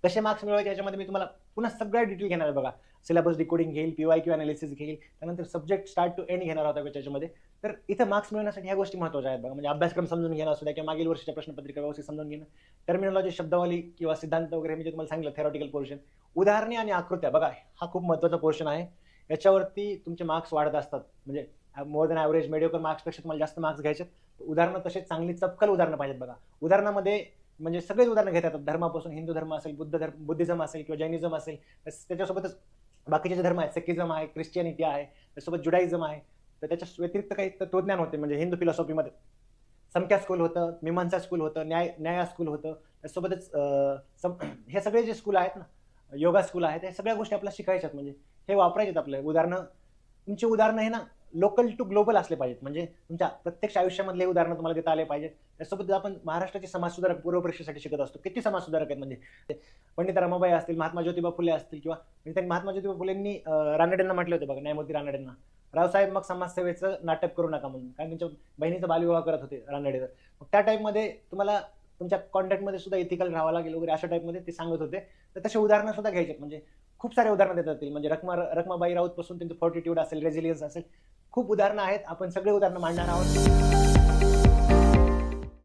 कसे मार्क्स मिळवायचे याच्यामध्ये मी तुम्हाला पुन्हा सगळ्या डिटेल घेणार आहे बघा. सिलेबस डिकोडिंग घेईल, पीवायक्यू अनालिसिस घेईल, त्यानंतर सब्जेक्ट स्टार्ट टू एंड घेणार होता त्याच्यामध्ये. तर इथं मार्क्स मिळवण्यासाठी ह्या गोष्टी महत्त्वाच्या आहेत बघा. म्हणजे अभ्यासक्रम समजून घेणं असू द्या किंवा मागील वर्षीच्या प्रश्नपत्रिका व्यवस्थित समजून घेणं, टर्मिनॉलॉजी, शब्दावली किंवा सिद्धांत वगैरे मी जे तुम्हाला सांगितलं थेरॉटिकल पोर्शन, उदाहरणे आणि आकृत्या बघा, हा खूप महत्त्वाचा पोर्शन आहे. याच्यावरती तुमचे मार्क्स वाढत असतात. म्हणजे मोर दॅन ॲव्हरेज मेडिओकर मार्क्सपेक्षा तुम्हाला जास्त मार्क्स घ्यायचे. उदाहरणं तसेच चांगली चपकल उदाहरणं पाहिजेत बघा. उदाहरणामध्ये म्हणजे सगळेच उदाहरणं घेता येतात. धर्मापासून हिंदू धर्म असेल, बुद्धिझम असेल किंवा जैनिझम असेल, त्याच्यासोबतच बाकीचे जे धर्म आहेत, सिखिझम आहे, ख्रिश्चियनिटी आहे, त्यासोबत जुडाइझम आहे. तर त्याच्या व्यतिरिक्त काही तत्वज्ञान होते म्हणजे हिंदू फिलॉसॉफीमध्ये समक्या स्कूल होतं, मीमांसा स्कूल होतं, न्याया स्कूल होतं. त्यासोबतच हे सगळे जे स्कूल आहेत ना, योगा स्कूल आहेत, या सगळ्या गोष्टी आपल्याला शिकायच्यात. म्हणजे हे वापरायचेत आपले उदाहरणं. तुमची उदाहरणं हे ना लोकल टू ग्लोबल असले पाहिजेत. म्हणजे तुमच्या प्रत्यक्ष आयुष्यामधले उदाहरणं तुम्हाला देता आले पाहिजेत. त्यासोबत आपण महाराष्ट्राचे समाजसुधारक पूर्व परीक्षेसाठी शिकत असतो. किती समाजसुधारक आहेत म्हणजे पंडित रमाबाई असतील, महात्मा ज्योतिबा फुले असतील किंवा म्हणजे त्यांनी महात्मा ज्योतिबा फुलेंनी रानडेंना म्हटले होते बघा, न्यायमूर्ती रानडेंना, रावसाहेब मग समाजसेवेचं नाटक करू नका म्हणून, कारण त्यांच्या बहिणीचा बालविवाह करत होते रानडे. मग त्या टाईपमध्ये तुम्हाला तुमच्या कॉन्टॅक्टमध्ये सुद्धा इथिकल राहावं लागेल वगैरे, अशा टाईपमध्ये ते सांगत होते. तर तसे उदाहरणं सुद्धा घ्यायचे. म्हणजे खूप सारे उदाहरणं देता येतील. म्हणजे रखमाबाई राऊत पासून त्यांचं फॉर्टिट्यूड असेल, रेझिलियन्स असेल, खूप उदाहरणं आहेत. आपण सगळे उदाहरणं मांडणार आहोत.